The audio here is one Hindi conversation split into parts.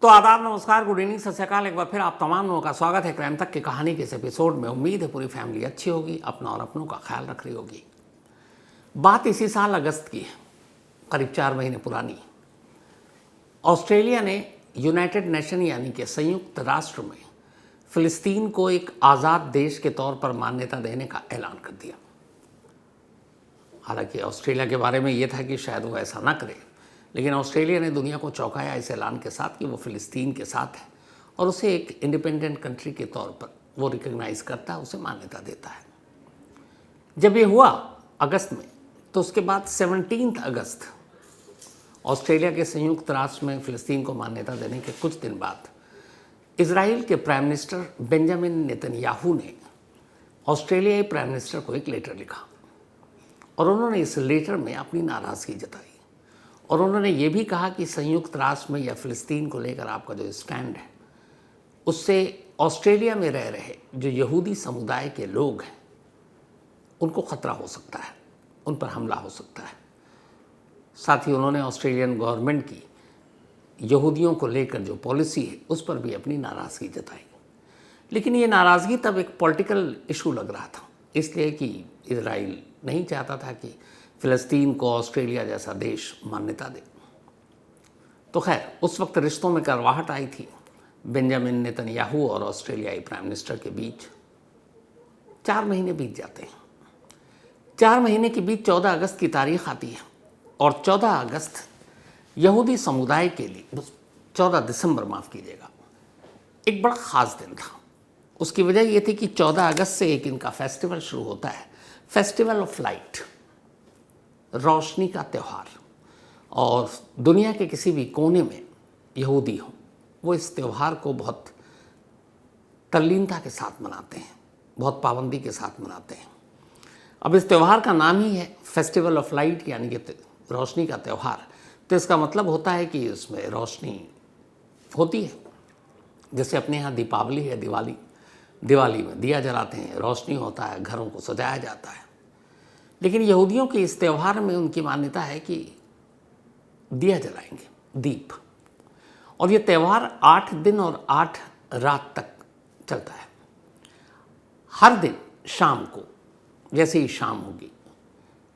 तो आदाब, नमस्कार, गुड इवनिंग, सत श्री अकाल। एक बार फिर आप तमाम लोगों का स्वागत है क्राइम तक की कहानी के इस एपिसोड में। उम्मीद है पूरी फैमिली अच्छी होगी, अपना और अपनों का ख्याल रख रही होगी। बात इसी साल अगस्त की है, करीब 4 महीने पुरानी। ऑस्ट्रेलिया ने यूनाइटेड नेशन यानी कि संयुक्त राष्ट्र में फ़िलिस्तीन को एक आज़ाद देश के तौर पर मान्यता देने का ऐलान कर दिया। हालांकि ऑस्ट्रेलिया के बारे में ये था कि शायद वो ऐसा ना करे, लेकिन ऑस्ट्रेलिया ने दुनिया को चौंकाया इस ऐलान के साथ कि वो फ़िलिस्तीन के साथ है और उसे एक इंडिपेंडेंट कंट्री के तौर पर वो रिकग्नाइज़ करता है, उसे मान्यता देता है। जब ये हुआ अगस्त में, तो उसके बाद 17 अगस्त ऑस्ट्रेलिया के संयुक्त राष्ट्र में फ़िलिस्तीन को मान्यता देने के कुछ दिन बाद इजराइल के प्राइम मिनिस्टर बेंजामिन नेतन्याहू ने ऑस्ट्रेलियाई प्राइम मिनिस्टर को एक लेटर लिखा और उन्होंने इस लेटर में अपनी नाराज़गी जताई और उन्होंने ये भी कहा कि संयुक्त राष्ट्र में या फ़िलिस्तीन को लेकर आपका जो स्टैंड है उससे ऑस्ट्रेलिया में रह रहे जो यहूदी समुदाय के लोग हैं उनको ख़तरा हो सकता है, उन पर हमला हो सकता है। साथ ही उन्होंने ऑस्ट्रेलियन गवर्नमेंट की यहूदियों को लेकर जो पॉलिसी है उस पर भी अपनी नाराज़गी जताई। लेकिन ये नाराज़गी तब एक पॉलिटिकल इशू लग रहा था, इसलिए कि इजराइल नहीं चाहता था कि फ़िलिस्तीन को ऑस्ट्रेलिया जैसा देश मान्यता दे। तो खैर, उस वक्त रिश्तों में करवाहट आई थी बेंजामिन नेतन्याहू और ऑस्ट्रेलियाई प्राइम मिनिस्टर के बीच। 4 महीने बीत जाते हैं। 4 महीने के बीच 14 अगस्त की तारीख आती है और 14 अगस्त यहूदी समुदाय के लिए, 14 दिसंबर माफ़ कीजिएगा, एक बड़ा ख़ास दिन था। उसकी वजह ये थी कि 14 अगस्त से एक इनका फेस्टिवल शुरू होता है, फेस्टिवल ऑफ लाइट, रोशनी का त्यौहार। और दुनिया के किसी भी कोने में यहूदी हों, वो इस त्यौहार को बहुत तल्लीनता के साथ मनाते हैं, बहुत पाबंदी के साथ मनाते हैं। अब इस त्यौहार का नाम ही है फेस्टिवल ऑफ लाइट, यानी कि रोशनी का त्यौहार। तो इसका मतलब होता है कि उसमें रोशनी होती है। जैसे अपने यहाँ दीपावली है, दिवाली में दिया जलाते हैं, रोशनी होता है, घरों को सजाया जाता है। लेकिन यहूदियों के इस त्यौहार में उनकी मान्यता है कि दिया जलाएंगे, दीप। और ये त्यौहार 8 दिन और 8 रात तक चलता है। हर दिन शाम को, जैसे ही शाम होगी,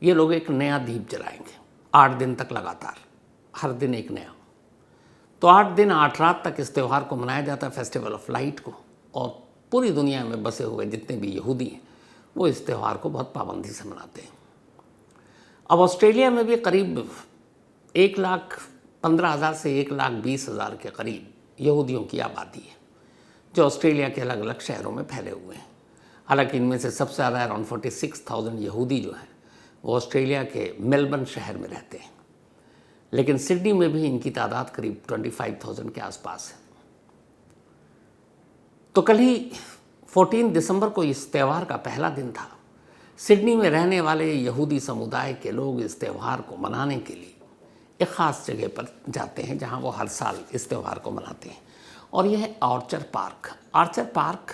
ये लोग एक नया दीप जलाएंगे 8 दिन तक लगातार, हर दिन एक नया। तो 8 दिन 8 रात तक इस त्यौहार को मनाया जाता है, फेस्टिवल ऑफ लाइट को। और पूरी दुनिया में बसे हुए जितने भी यहूदी हैं वो इस त्यौहार को बहुत पाबंदी से मनाते हैं। अब ऑस्ट्रेलिया में भी करीब 1,15,000 से 1,20,000 के करीब यहूदियों की आबादी है, जो ऑस्ट्रेलिया के अलग अलग शहरों में फैले हुए हैं। हालांकि इनमें से सबसे ज़्यादा अराउंड 46,000 यहूदी जो हैं वो ऑस्ट्रेलिया के मेलबर्न शहर में रहते हैं। लेकिन सिडनी में भी इनकी तादाद करीब 25,000 के आसपास है। तो कल ही 14 दिसंबर को इस त्यौहार का पहला दिन था। सिडनी में रहने वाले यहूदी समुदाय के लोग इस त्यौहार को मनाने के लिए एक ख़ास जगह पर जाते हैं जहां वो हर साल इस त्यौहार को मनाते हैं, और यह है Archer park. Archer park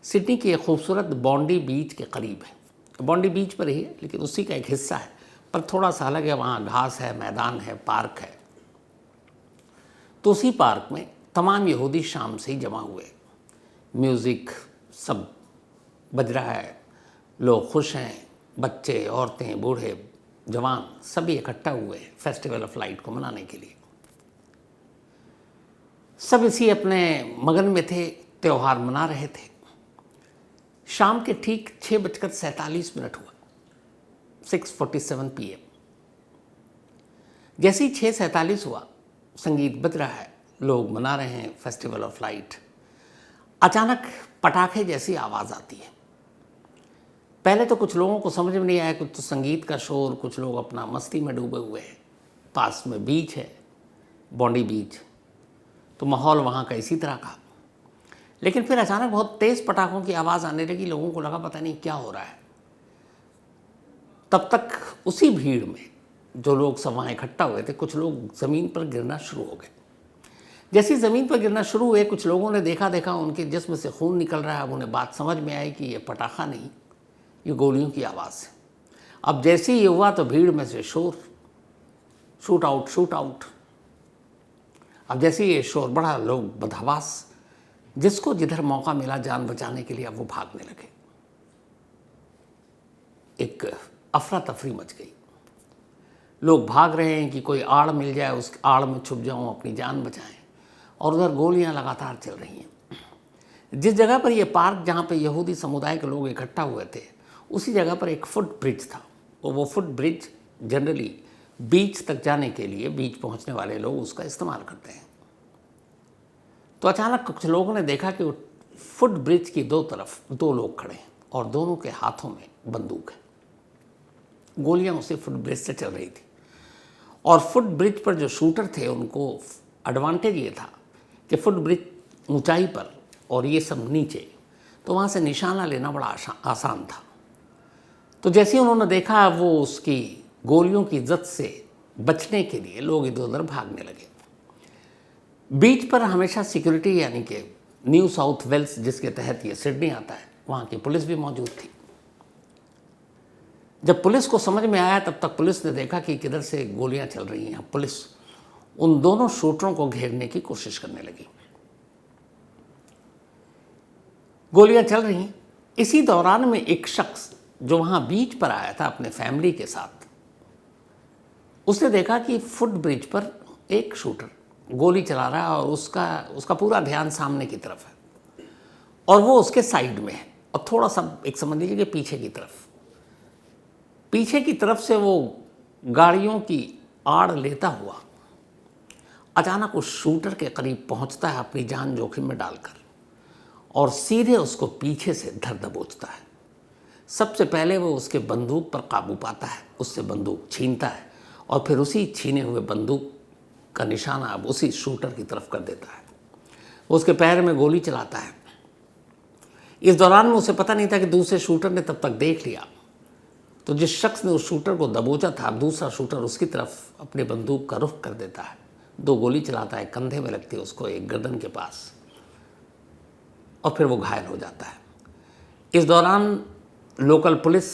Sydney की एक खूबसूरत बॉन्डी बीच के करीब है। बॉन्डी बीच पर ही है, लेकिन उसी का एक हिस्सा है, पर थोड़ा सा अलग है। वहाँ घास है, मैदान है, पार्क है। तो उसी पार्क में तमाम यहूदी शाम से ही जमा हुए, म्यूज़िक सब बज रहा है, लोग खुश हैं, बच्चे, औरतें, बूढ़े, जवान सभी इकट्ठा हुए फेस्टिवल ऑफ लाइट को मनाने के लिए। सब इसी अपने मगन में थे, त्यौहार मना रहे थे। शाम के ठीक 6:47 हुआ, 6:47 PM। जैसे ही 6:47 हुआ, संगीत बज रहा है, लोग मना रहे हैं फेस्टिवल ऑफ लाइट। अचानक पटाखे जैसी आवाज़ आती है। पहले तो कुछ लोगों को समझ में नहीं आया, कुछ तो संगीत का शोर, कुछ लोग अपना मस्ती में डूबे हुए हैं। पास में बीच है, बॉन्डी बीच, तो माहौल वहाँ का इसी तरह का। लेकिन फिर अचानक बहुत तेज़ पटाखों की आवाज़ आने लगी। लोगों को लगा पता नहीं क्या हो रहा है। तब तक उसी भीड़ में जो लोग सब वहाँ इकट्ठा हुए थे, कुछ लोग ज़मीन पर गिरना शुरू हो गए। जैसी ज़मीन पर गिरना शुरू हुए, कुछ लोगों ने देखा उनके जिस्म से खून निकल रहा है। अब उन्हें बात समझ में आई कि ये पटाखा नहीं, ये गोलियों की आवाज़ है। अब जैसे ही ये हुआ तो भीड़ में से शोर, शूट आउट। अब जैसे ये शोर बढ़ा, लोग बदहवास, जिसको जिधर मौका मिला जान बचाने के लिए, अब वो भागने लगे। एक अफरा तफरी मच गई, लोग भाग रहे हैं कि कोई आड़ मिल जाए, उस आड़ में छुप जाऊं, अपनी जान बचाएं, और उधर गोलियां लगातार चल रही हैं। जिस जगह पर ये पार्क, जहाँ पे यहूदी समुदाय के लोग इकट्ठा हुए थे, उसी जगह पर एक फुट ब्रिज था, और वो फुट ब्रिज जनरली बीच तक जाने के लिए बीच पहुंचने वाले लोग उसका इस्तेमाल करते हैं। तो अचानक कुछ लोगों ने देखा कि फुट ब्रिज की दो तरफ दो लोग खड़े हैं और दोनों के हाथों में बंदूक है। गोलियां उसी फुट ब्रिज से चल रही थी, और फुट ब्रिज पर जो शूटर थे उनको एडवांटेज ये था कि फुट ब्रिज ऊंचाई पर और ये सब नीचे, तो वहाँ से निशाना लेना बड़ा आसान था। तो जैसे उन्होंने देखा, वो उसकी गोलियों की इज्जत से बचने के लिए लोग इधर उधर भागने लगे। बीच पर हमेशा सिक्योरिटी, यानी कि न्यू साउथ वेल्स जिसके तहत ये सिडनी आता है, वहाँ की पुलिस भी मौजूद थी। जब पुलिस को समझ में आया, तब तक पुलिस ने देखा कि किधर से गोलियां चल रही हैं। पुलिस उन दोनों शूटरों को घेरने की कोशिश करने लगी। गोलियां चल रही हैं। इसी दौरान में एक शख्स जो वहां बीच पर आया था अपने फैमिली के साथ, उसने देखा कि फुट ब्रिज पर एक शूटर गोली चला रहा है और उसका पूरा ध्यान सामने की तरफ है, और वो उसके साइड में है, और थोड़ा सा एक समझ लीजिए कि पीछे की तरफ से वो गाड़ियों की आड़ लेता हुआ अचानक उस शूटर के करीब पहुंचता है, अपनी जान जोखिम में डालकर, और सीधे उसको पीछे से धर दबोचता है। सबसे पहले वो उसके बंदूक पर काबू पाता है, उससे बंदूक छीनता है, और फिर उसी छीने हुए बंदूक का निशाना अब उसी शूटर की तरफ कर देता है। वो उसके पैर में गोली चलाता है। इस दौरान में उसे पता नहीं था कि दूसरे शूटर ने तब तक देख लिया। तो जिस शख्स ने उस शूटर को दबोचा था, दूसरा शूटर उसकी तरफ अपने बंदूक का रुख कर देता है, दो गोली चलाता है, कंधे में लगती है उसको, एक गर्दन के पास, और फिर वो घायल हो जाता है। इस दौरान लोकल पुलिस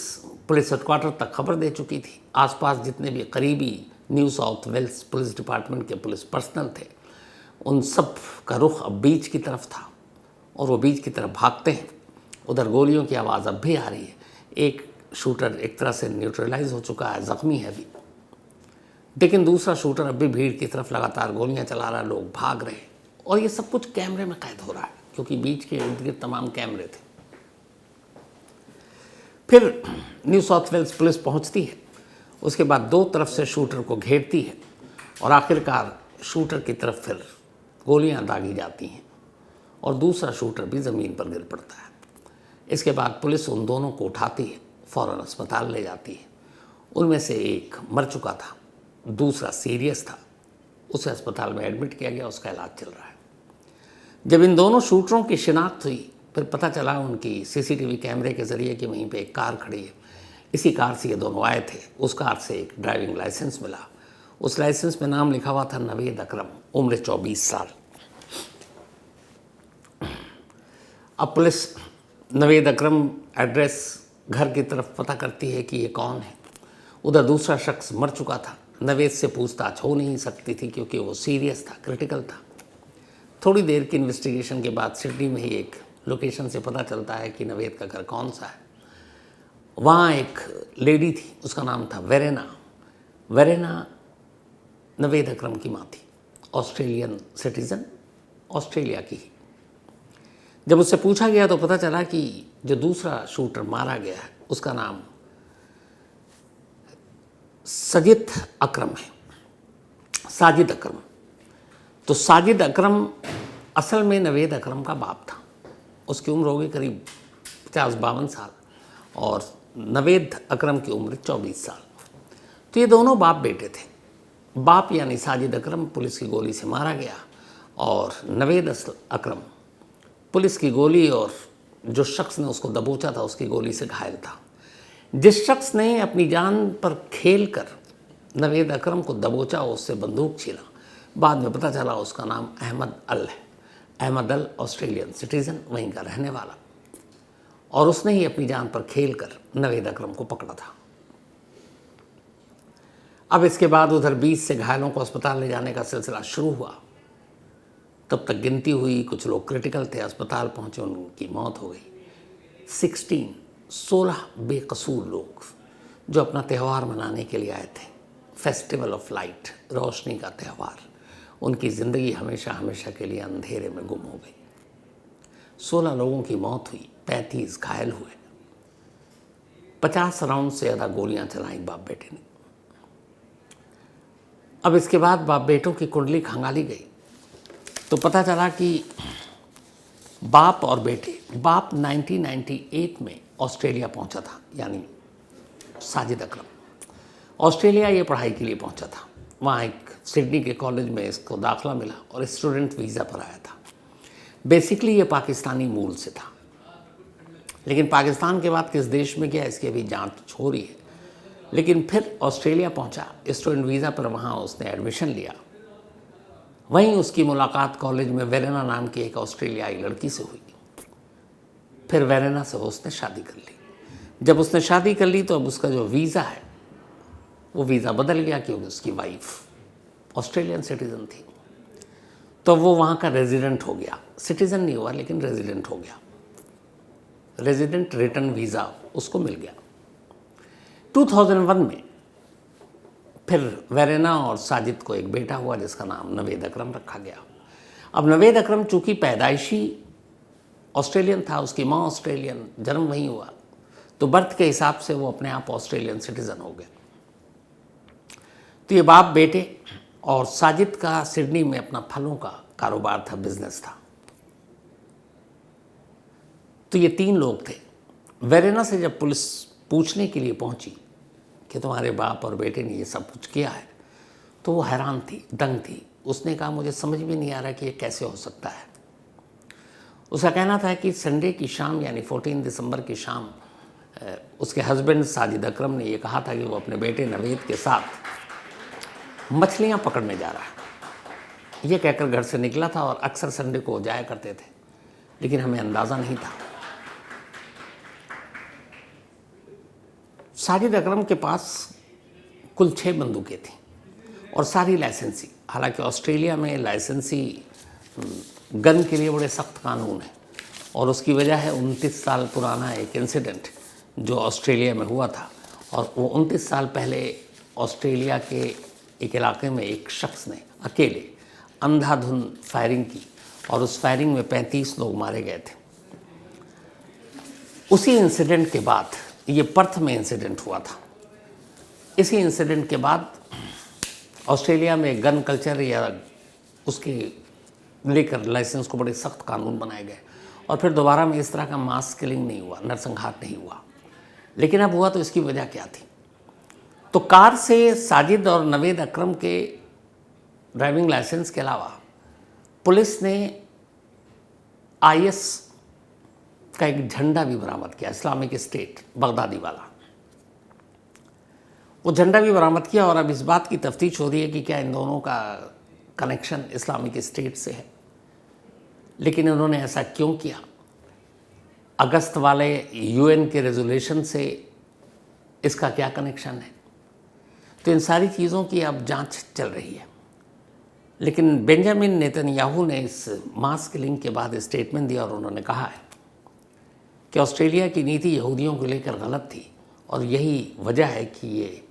हेडक्वार्टर तक खबर दे चुकी थी। आसपास जितने भी करीबी New South Wales police department के पुलिस पर्सनल थे, उन सब का रुख अब बीच की तरफ था, और वो बीच की तरफ भागते हैं। उधर गोलियों की आवाज़ अब भी आ रही है। एक शूटर एक तरह से न्यूट्रलाइज हो चुका है, ज़ख्मी है अभी, लेकिन दूसरा शूटर अब भी भीड़ की तरफ लगातार गोलियां चला रहा है। लोग भाग रहे हैं, और ये सब कुछ कैमरे में कैद हो रहा है, क्योंकि बीच के इर्द गिर्द तमाम कैमरे थे। फिर न्यू साउथ वेल्स पुलिस पहुंचती है, उसके बाद दो तरफ से शूटर को घेरती है, और आखिरकार शूटर की तरफ फिर गोलियां दागी जाती हैं, और दूसरा शूटर भी ज़मीन पर गिर पड़ता है। इसके बाद पुलिस उन दोनों को उठाती है, फ़ौरन अस्पताल ले जाती है। उनमें से एक मर चुका था, दूसरा सीरियस था, उसे अस्पताल में एडमिट किया गया, उसका इलाज चल रहा है। जब इन दोनों शूटरों की शिनाख्त हुई, फिर पता चला उनकी सीसीटीवी कैमरे के ज़रिए कि वहीं पे एक कार खड़ी है, इसी कार से ये दोनों आए थे। उस कार से एक ड्राइविंग लाइसेंस मिला, उस लाइसेंस में नाम लिखा हुआ था नवेद अकरम, उम्र 24 साल। अब पुलिस नवेद अकरम एड्रेस घर की तरफ पता करती है कि ये कौन है। उधर दूसरा शख्स मर चुका था। नवेद से पूछताछ हो नहीं सकती थी, क्योंकि वो सीरियस था, क्रिटिकल था। थोड़ी देर की इन्वेस्टिगेशन के बाद सिडनी में ही एक लोकेशन से पता चलता है कि नवेद का घर कौन सा है। वहाँ एक लेडी थी, उसका नाम था वेरेना नवेद अकरम की माँ थी, ऑस्ट्रेलियन सिटीज़न, ऑस्ट्रेलिया की। जब उससे पूछा गया तो पता चला कि जो दूसरा शूटर मारा गया है उसका नाम साजिद अकरम है, साजिद अकरम। तो साजिद अकरम असल में नवेद अकरम का बाप था। उसकी उम्र होगी करीब 50-52 साल, और नवेद अकरम की उम्र 24 साल। तो ये दोनों बाप बेटे थे। बाप यानी साजिद अकरम पुलिस की गोली से मारा गया, और नवेद अकरम पुलिस की गोली और जो शख्स ने उसको दबोचा था उसकी गोली से घायल था। जिस शख्स ने अपनी जान पर खेल कर नवेद अकरम को दबोचा, उससे बंदूक छीना, बाद में पता चला उसका नाम अहमद अल है। अहमद अल ऑस्ट्रेलियन सिटीज़न, वहीं का रहने वाला, और उसने ही अपनी जान पर खेल कर नवेद अकरम को पकड़ा था। अब इसके बाद उधर 20 से घायलों को अस्पताल ले जाने का सिलसिला शुरू हुआ। तब तक गिनती हुई, कुछ लोग क्रिटिकल थे, अस्पताल पहुँचे, उनकी मौत हो गई। 16 बेकसूर लोग जो अपना त्यौहार मनाने के लिए आए थे, फेस्टिवल ऑफ लाइट, रोशनी का त्यौहार, उनकी ज़िंदगी हमेशा हमेशा के लिए अंधेरे में गुम हो गई। 16 लोगों की मौत हुई, 35 घायल हुए। 50 राउंड से ज़्यादा गोलियां चलाई बाप बेटे ने। अब इसके बाद बाप बेटों की कुंडली खंगाली गई तो पता चला कि बाप और बेटे, बाप 1998 में ऑस्ट्रेलिया पहुंचा था, यानी साजिद अकरम ऑस्ट्रेलिया ये पढ़ाई के लिए पहुंचा था। वहाँ एक सिडनी के कॉलेज में इसको दाखला मिला और स्टूडेंट वीज़ा पर आया था। बेसिकली ये पाकिस्तानी मूल से था, लेकिन पाकिस्तान के बाद किस देश में गया इसकी अभी जांच हो रही है। लेकिन फिर ऑस्ट्रेलिया पहुंचा स्टूडेंट वीज़ा पर, वहाँ उसने एडमिशन लिया। वहीं उसकी मुलाकात कॉलेज में वेरेना नाम की एक ऑस्ट्रेलियाई लड़की से हुई। फिर वेरेना से उसने शादी कर ली। जब उसने शादी कर ली तो अब उसका जो वीज़ा है वो वीज़ा बदल गया, क्योंकि उसकी वाइफ ऑस्ट्रेलियन सिटीज़न थी, तो वो वहाँ का रेजिडेंट हो गया। सिटीज़न नहीं हुआ लेकिन रेजिडेंट हो गया। रेजिडेंट रिटर्न वीज़ा उसको मिल गया। 2001 में फिर वेरेना और साजिद को एक बेटा हुआ जिसका नाम नवेद अकरम रखा गया। अब नवेद अकरम चूँकि पैदाइशी ऑस्ट्रेलियन था, उसकी माँ ऑस्ट्रेलियन, जन्म वहीं हुआ, तो बर्थ के हिसाब से वो अपने आप ऑस्ट्रेलियन सिटीज़न हो गया। तो ये बाप बेटे, और साजिद का सिडनी में अपना फलों का कारोबार था, बिजनेस था। तो ये 3 लोग थे। वेरेना से जब पुलिस पूछने के लिए पहुंची कि तुम्हारे बाप और बेटे ने ये सब कुछ किया है, तो वो हैरान थी, दंग थी। उसने कहा मुझे समझ में नहीं आ रहा कि ये कैसे हो सकता है। उसका कहना था कि संडे की शाम, यानी 14 दिसंबर की शाम, उसके हस्बैंड साजिद अकरम ने ये कहा था कि वो अपने बेटे नवेद के साथ मछलियाँ पकड़ने जा रहा है। ये कहकर घर से निकला था और अक्सर संडे को जाया करते थे, लेकिन हमें अंदाज़ा नहीं था। साजिद अकरम के पास कुल 6 बंदूकें थीं और सारी लाइसेंसी। हालांकि ऑस्ट्रेलिया में लाइसेंसी गन के लिए बड़े सख्त कानून हैं, और उसकी वजह है 29 साल पुराना एक इंसिडेंट जो ऑस्ट्रेलिया में हुआ था। और वो 29 साल पहले ऑस्ट्रेलिया के एक इलाके में एक शख्स ने अकेले अंधाधुंध फायरिंग की, और उस फायरिंग में 35 लोग मारे गए थे। उसी इंसिडेंट के बाद, ये पर्थ में इंसिडेंट हुआ था, इसी इंसिडेंट के बाद ऑस्ट्रेलिया में गन कल्चर या उसके लेकर लाइसेंस को बड़े सख्त कानून बनाए गए, और फिर दोबारा में इस तरह का मास किलिंग नहीं हुआ, नरसंहार नहीं हुआ। लेकिन अब हुआ तो इसकी वजह क्या थी? तो कार से साजिद और नवेद अकरम के ड्राइविंग लाइसेंस के अलावा पुलिस ने IS का एक झंडा भी बरामद किया, इस्लामिक स्टेट बगदादी वाला। वो झंडा भी बरामद किया, और अब इस बात की तफ्तीश हो रही है कि क्या इन दोनों का कनेक्शन इस्लामिक स्टेट से है। लेकिन उन्होंने ऐसा क्यों किया? अगस्त वाले UN के रेजोल्यूशन से इसका क्या कनेक्शन है? तो इन सारी चीज़ों की अब जांच चल रही है। लेकिन बेंजामिन नेतन्याहू ने इस मास किलिंग के बाद स्टेटमेंट दिया, और उन्होंने कहा है कि ऑस्ट्रेलिया की नीति यहूदियों को लेकर गलत थी, और यही वजह है कि ये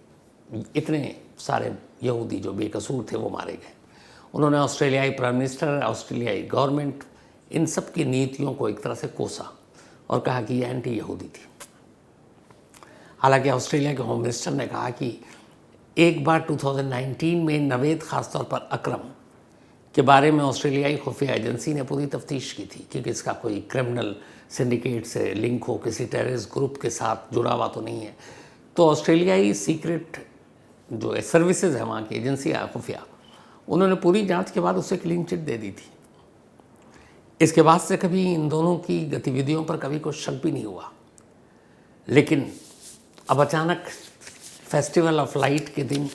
इतने सारे यहूदी जो बेकसूर थे वो मारे गए। उन्होंने ऑस्ट्रेलियाई प्राइम मिनिस्टर, ऑस्ट्रेलियाई गवर्नमेंट, इन सब की नीतियों को एक तरह से कोसा और कहा कि ये एंटी यहूदी थी। हालांकि ऑस्ट्रेलिया के होम मिनिस्टर ने कहा कि एक बार 2019 में नवेद, ख़ासतौर पर अकरम के बारे में ऑस्ट्रेलियाई खुफिया एजेंसी ने पूरी तफ्तीश की थी, क्योंकि इसका कोई क्रिमिनल सिंडिकेट से लिंक हो, किसी टेररिस्ट ग्रुप के साथ जुड़ा हुआ तो नहीं है। तो ऑस्ट्रेलियाई सीक्रेट जो सर्विसेज है, वहाँ की एजेंसियाँ खुफिया, उन्होंने पूरी जांच के बाद उसे क्लीन चिट दे दी थी। इसके बाद से कभी इन दोनों की गतिविधियों पर कभी कोई शक भी नहीं हुआ। लेकिन अब अचानक फेस्टिवल ऑफ लाइट के दिन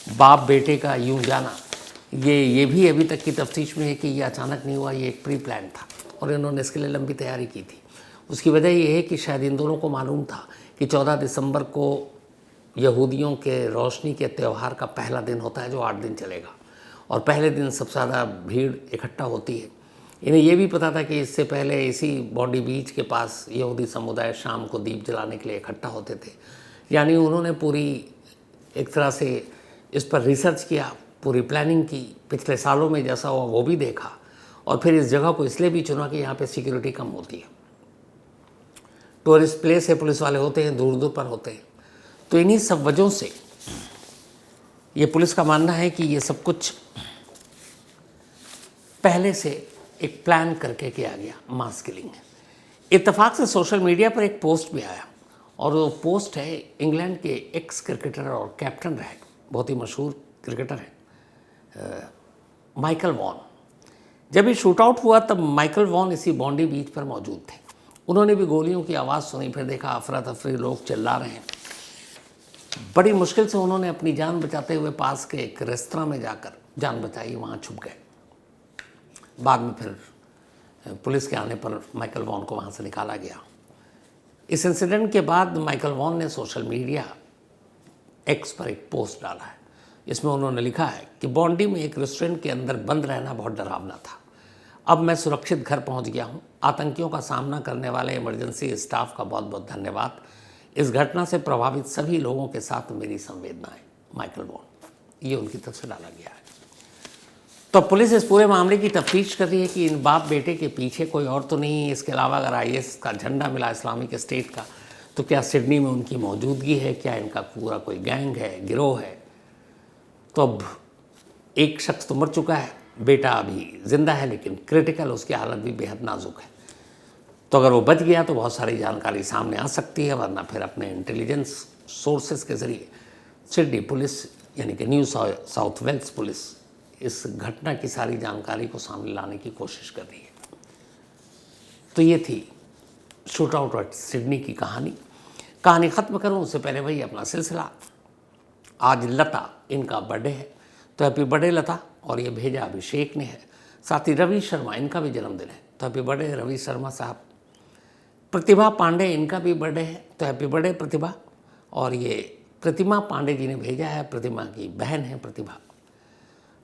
बाप बेटे का यूं जाना, ये भी अभी तक की तफ्तीश में है कि ये अचानक नहीं हुआ, ये एक प्री प्लान था, और इन्होंने इसके लिए लंबी तैयारी की थी। उसकी वजह ये है कि शायद इन दोनों को मालूम था कि 14 दिसंबर को यहूदियों के रोशनी के त्यौहार का पहला दिन होता है जो 8 दिन चलेगा, और पहले दिन सबसे ज़्यादा भीड़ इकट्ठा होती है। इन्हें ये भी पता था कि इससे पहले इसी बॉन्डी बीच के पास यहूदी समुदाय शाम को दीप जलाने के लिए इकट्ठा होते थे। यानी उन्होंने पूरी एक तरह से इस पर रिसर्च किया, पूरी प्लानिंग की, पिछले सालों में जैसा हुआ वो भी देखा, और फिर इस जगह को इसलिए भी चुना कि यहाँ पे सिक्योरिटी कम होती है, टूरिस्ट प्लेस है, पुलिस वाले होते हैं, दूर दूर पर होते हैं। तो इन्हीं सब वजहों से ये पुलिस का मानना है कि ये सब कुछ पहले से एक प्लान करके किया गया मास किलिंग है। इत्तेफाक से सोशल मीडिया पर एक पोस्ट भी आया, और वो पोस्ट है इंग्लैंड के एक्स क्रिकेटर और कैप्टन रहे, बहुत ही मशहूर क्रिकेटर हैं, माइकल वॉन। जब ये शूट आउट हुआ तब माइकल वॉन इसी बॉन्डी बीच पर मौजूद थे। उन्होंने भी गोलियों की आवाज़ सुनी, फिर देखा अफरा तफरी, लोग चिल्ला रहे हैं। बड़ी मुश्किल से उन्होंने अपनी जान बचाते हुए पास के एक रेस्तरां में जाकर जान बचाई, वहाँ छुप गए। बाद में फिर पुलिस के आने पर माइकल वॉन को वहाँ से निकाला गया। इस इंसिडेंट के बाद माइकल वॉन ने सोशल मीडिया एक्स पर एक पोस्ट डाला है। इसमें उन्होंने लिखा है कि बॉन्डी में एक रेस्टोरेंट के अंदर बंद रहना बहुत डरावना था। अब मैं सुरक्षित घर पहुंच गया हूं। आतंकियों का सामना करने वाले इमरजेंसी स्टाफ का बहुत बहुत धन्यवाद। इस घटना से प्रभावित सभी लोगों के साथ मेरी संवेदनाएं। माइकल वॉन, ये उनकी तरफ से डाला गया है। तो पुलिस इस पूरे मामले की तफ्तीश कर रही है कि इन बाप बेटे के पीछे कोई और तो नहीं है। इसके अलावा अगर IS का झंडा मिला इस्लामिक स्टेट का, तो क्या सिडनी में उनकी मौजूदगी है, क्या इनका पूरा कोई गैंग है, गिरोह है। तो अब एक शख्स तो मर चुका है, बेटा अभी जिंदा है लेकिन क्रिटिकल, उसकी हालत भी बेहद नाजुक है। तो अगर वो बच गया तो बहुत सारी जानकारी सामने आ सकती है, वरना फिर अपने इंटेलिजेंस सोर्सेज के ज़रिए सिडनी पुलिस यानी कि न्यू साउथ वेल्स पुलिस इस घटना की सारी जानकारी को सामने लाने की कोशिश कर रही है। तो ये थी शूट आउट एट सिडनी की कहानी ख़त्म करूँ उससे पहले वही अपना सिलसिला। आज लता इनका बर्थडे है, तो हैप्पी बर्थडे लता। और ये भेजा अभिषेक ने है। साथ ही रवि शर्मा, इनका भी जन्मदिन है, तो हैप्पी बर्थडे रवि शर्मा साहब। प्रतिभा पांडे, इनका भी बर्थडे है, तो हैप्पी बर्थडे प्रतिभा। और ये प्रतिमा पांडे जी ने भेजा है, प्रतिमा की बहन है प्रतिभा।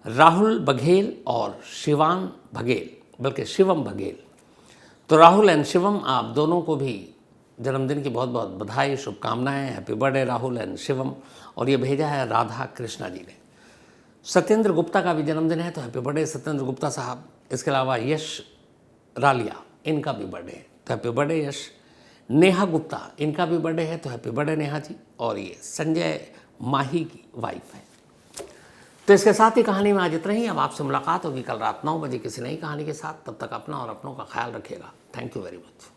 राहुल बघेल और शिवान बघेल, बल्कि शिवम बघेल। तो राहुल एंड शिवम, आप दोनों को भी जन्मदिन की बहुत बहुत बधाई, शुभकामनाएं। Happy birthday Rahul and Shivam. और ये भेजा है राधा कृष्णा जी ने। सत्येंद्र गुप्ता का भी जन्मदिन है, तो हैप्पी बर्थडे सत्येंद्र गुप्ता साहब। इसके अलावा यश रालिया, इनका भी बर्थडे है, तो हैप्पी बर्थडे यश। नेहा गुप्ता, इनका भी बर्थडे है, तो हैप्पी बर्थडे नेहा जी। और ये संजय माही की वाइफ है। तो इसके साथ ही कहानी में आज इतना ही। अब आपसे मुलाकात होगी कल रात 9 बजे किसी नई कहानी के साथ। तब तक अपना और अपनों का ख्याल रखिएगा। Thank you very much.